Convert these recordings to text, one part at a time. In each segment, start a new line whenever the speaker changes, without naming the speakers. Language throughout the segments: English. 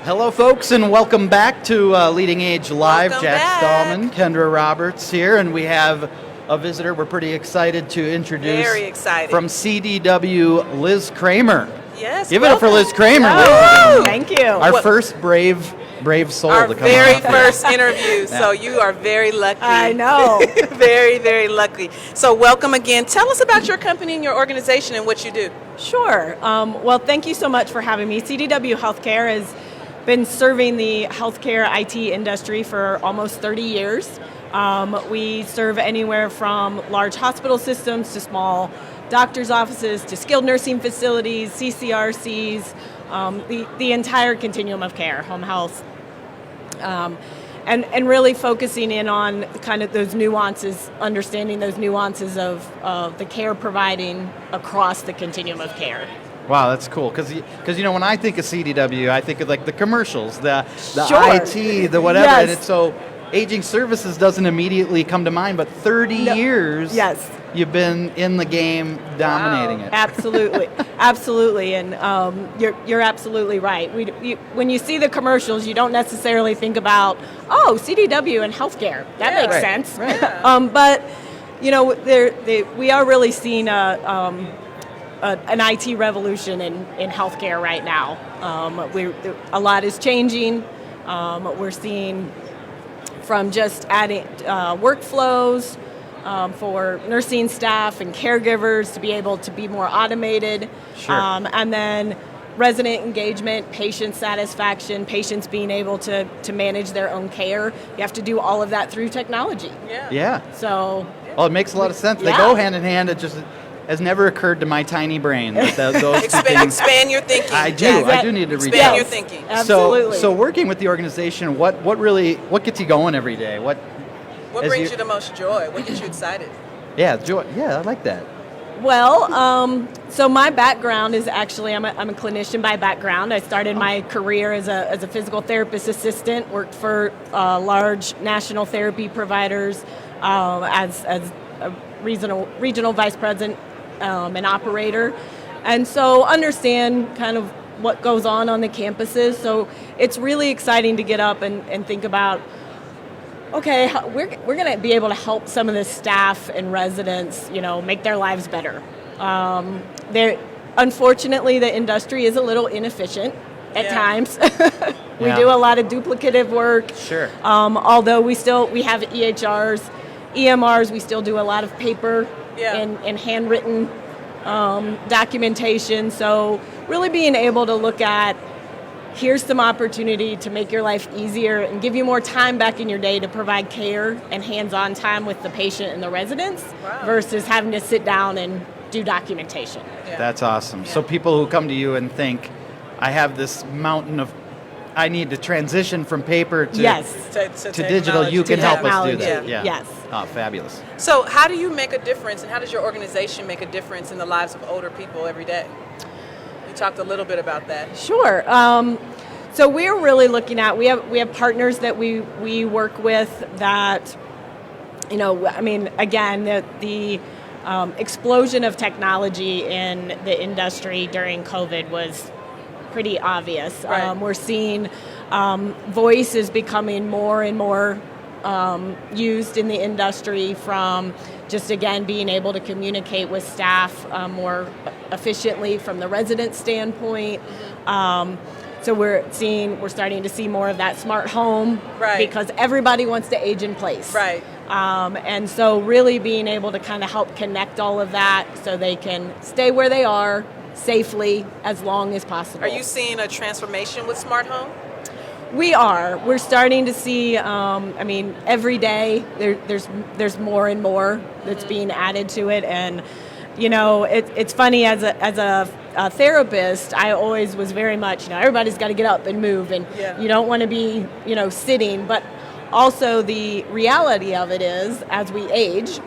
Hello, folks, and welcome back to LeadingAge Live.
Welcome
Jack
back.
Stallman, Kendra Roberts here, and we have a visitor we're pretty excited to introduce.
Very excited.
From CDW, Liz Kramer.
Yes.
Give it up for Liz Kramer.
Oh,
Thank you.
Our first brave soul
Our
to come
very
on.
first interview, so you are very lucky.
I know.
Very, very lucky. So welcome again. Tell us about your company and your organization and what you do.
Sure. Well, thank you so much for having me. CDW Healthcare has been serving the healthcare IT industry for almost 30 years. We serve anywhere from large hospital systems to small doctor's offices to skilled nursing facilities, CCRCs, the entire continuum of care, home health, and really focusing in on kind of those nuances, understanding those nuances of the care providing across the continuum of care.
Wow, that's cool. Because when I think of CDW, I think of like the commercials, the
Sure.
IT, the whatever,
Yes.
and it's so aging services doesn't immediately come to mind, but 30 years.
Yes.
You've been in the game, dominating it.
Absolutely, absolutely, and you're absolutely right. When you see the commercials, you don't necessarily think about CDW and healthcare. That makes
Right,
sense.
right.
But we are really seeing an IT revolution in healthcare right now. A lot is changing. We're seeing from just adding workflows. For nursing staff and caregivers to be able to be more automated.
Sure.
And then resident engagement, patient satisfaction, patients being able to manage their own care. You have to do all of that through technology.
Yeah.
So.
Well, it makes a lot of sense. They
Yeah.
go hand in hand. It just has never occurred to my tiny brain that those two things.
Expand your thinking.
I do.
Jack.
I do need to reach
Expand
out.
your thinking.
Absolutely.
So working with the organization, what gets you going every day? What
What
as
brings you the most joy? What gets you excited?
Yeah, joy. Yeah, I like that.
Well, so my background is actually I'm a clinician by background. I started my career as a physical therapist assistant. Worked for large national therapy providers as a regional vice president and operator, and so understand kind of what goes on the campuses. So it's really exciting to get up and think about. Okay, we're going to be able to help some of the staff and residents, make their lives better. Unfortunately, the industry is a little inefficient at times. We do a lot of duplicative work.
Sure.
Although we have EHRs, EMRs, we still do a lot of paper and handwritten documentation. So really being able to look at here's some opportunity to make your life easier and give you more time back in your day to provide care and hands-on time with the patient and the residents versus having to sit down and do documentation.
Yeah. That's awesome. So people who come to you and think, I have this mountain of, I need to transition from paper to digital, you can help us do that.
Yeah. Yes.
Oh, fabulous.
So how do you make a difference, and how does your organization make a difference in the lives of older people every day? You talked a little bit about that.
Sure. So we're really looking at, we have partners that we work with that, again, the explosion of technology in the industry during COVID was pretty obvious.
Right.
We're seeing voice is becoming more and more used in the industry, from just, again, being able to communicate with staff more efficiently from the resident standpoint. So we're starting to see more of that smart home, because everybody wants to age in place.
Right.
And so really being able to kind of help connect all of that so they can stay where they are safely as long as possible.
Are you seeing a transformation with smart home?
We are. We're starting to see, every day there's more and more that's being added to it. And, it's funny, as a therapist, I always was very much, everybody's got to get up and move, and you don't want to be, sitting. But also the reality of it is, as we age,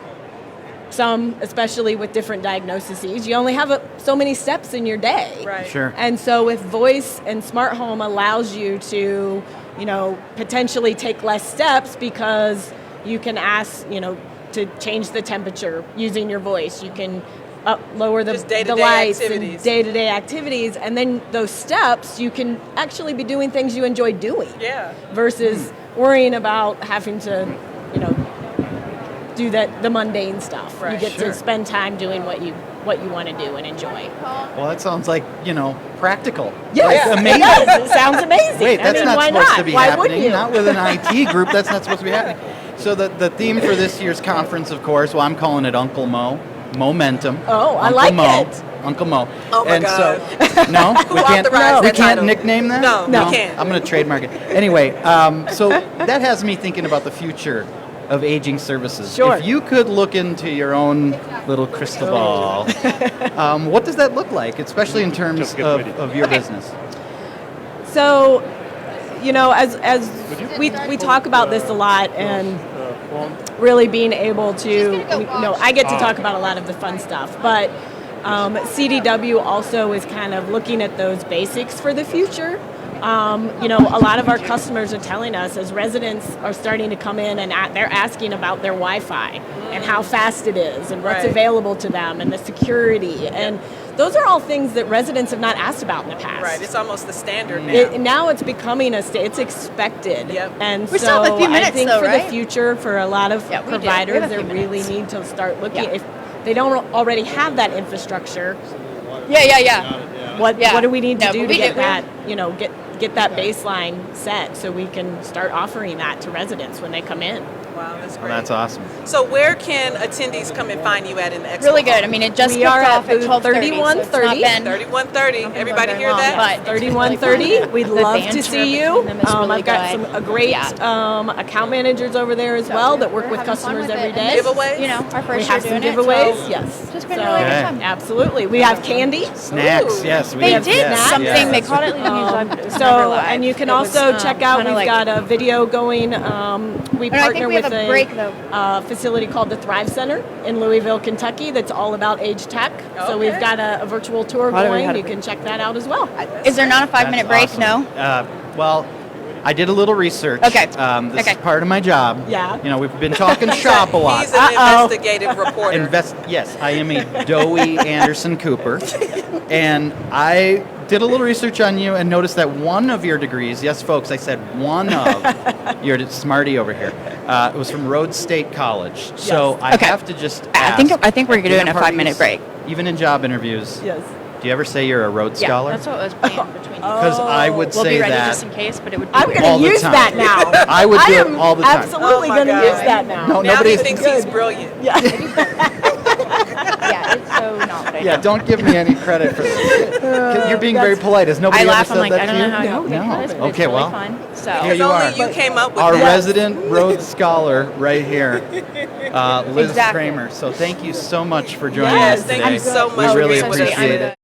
some, especially with different diagnoses, you only have so many steps in your day.
Right.
Sure.
And so with voice and smart home allows you to, potentially take less steps, because you can ask, to change the temperature using your voice. You can lower the
Just day-to-day
lights
activities.
and day-to-day activities, and then those steps you can actually be doing things you enjoy doing.
Yeah.
Versus worrying about having to, do the mundane stuff.
Right.
You get
Sure.
to spend time doing what you want to do and enjoy.
Well, that sounds like, practical.
Yes,
Like, amazing.
it does. It sounds amazing.
Wait, that's not
why
supposed
not?
to be
Why
happening.
wouldn't you?
Not with an IT group. That's not supposed to be happening. So the theme for this year's conference, of course, well, I'm calling it Uncle Mo, Momentum.
Oh, I
Uncle
like
Mo,
it.
Uncle Mo.
Oh, my
and
God.
So, no, we can't.
authorized
We
that
can't
title?
nickname that.
No, we can't.
I'm going to trademark it. Anyway, so that has me thinking about the future of aging services.
Sure.
If you could look into your own little crystal ball, what does that look like, especially in terms of your business?
So, as we talk about this a lot, and really being able to, I get to talk about a lot of the fun stuff, but CDW also is kind of looking at those basics for the future. A lot of our customers are telling us, as residents are starting to come in and they're asking about their Wi-Fi and how fast it is and what's
Right.
available to them and the security. And those are all things that residents have not asked about in the past.
Right. It's almost the standard now.
Now it's becoming it's expected.
Yep.
And
We
so
still have a few minutes,
I think
though,
for
right?
the future, for a lot of
Yeah, we do. We
providers,
have a
they
few
really
minutes.
need to start looking.
Yeah.
If they don't already have that infrastructure,
Yeah.
what
Yeah.
do we need to
No,
do
but
to
we
get
do.
that, get that baseline set so we can start offering that to residents when they come in?
Wow, that's
Well,
great.
that's awesome.
So where can attendees come and find you at in the expo?
Really good. I mean, it just
We
kicked
are at
off at
booth
12:30. So it's
31:30.
not been
31:30. Everybody
very
hear
long,
that?
but it's
31:30.
really fun.
We'd
The
love
banter
to see you.
between them is really
I've got
good.
some great
Yeah.
account managers over there as well that work
We're
with
having fun
customers
with
every
it.
day.
And
Giveaways?
You know, our
We
first
have
year
some
doing
giveaways.
it. So
Yes,
it's just been
So,
really
Okay.
good fun.
Absolutely. We have candy.
Snacks,
Ooh.
yes.
They did
yes,
something.
yes.
They called it LeadingAge.
So, and you can also check out, we've got a video going. We
I think
partner
we
with
have a break, though.
facility called the Thrive Center in Louisville, Kentucky, that's all about age tech. So
Okay.
we've got a virtual tour going. You can check that out as well.
Is there not a 5-minute break?
Awesome.
No.
Well, I did a little research.
Okay.
This
Okay.
is part of my job.
Yeah.
We've been talking shop a lot.
He's an investigative reporter.
Yes, I am a doughy Anderson Cooper, and I did a little research on you and noticed that one of your degrees, yes, folks, I said one of, you're a smarty over here. It was from Rhodes State College. So I
Okay.
have to just
I
ask.
think we're
at
doing
dinner
a 5-minute
parties,
break.
Even in job interviews.
Yes.
Do you ever say you're a Rhodes Scholar?
Yeah, that's what was planned between you.
Because I would
We'll
say
be ready
that.
just in case, but it would be
I'm
weird.
going
All
to
the
use
time.
that now.
I would do it
am
all the time.
absolutely
Oh my
going to
God.
use that now.
No,
Now
nobody
he thinks he's brilliant.
Yeah.
Yeah, it's so not what I
Yeah,
do.
don't give me any credit for this. You're being very polite. Has nobody
I
ever
laugh.
said
I'm like,
that
I don't
to
know
you?
how you
No.
do this, but it's
Okay,
really
well.
fun. So
Here
Because
you
only
are.
you came up with
Our
that.
resident Rhodes Scholar right here, Liz
Exactly.
Kramer. So thank you so much for joining
Yes,
us
Thank
today.
you so much
We
for
really
being with us.
appreciate it.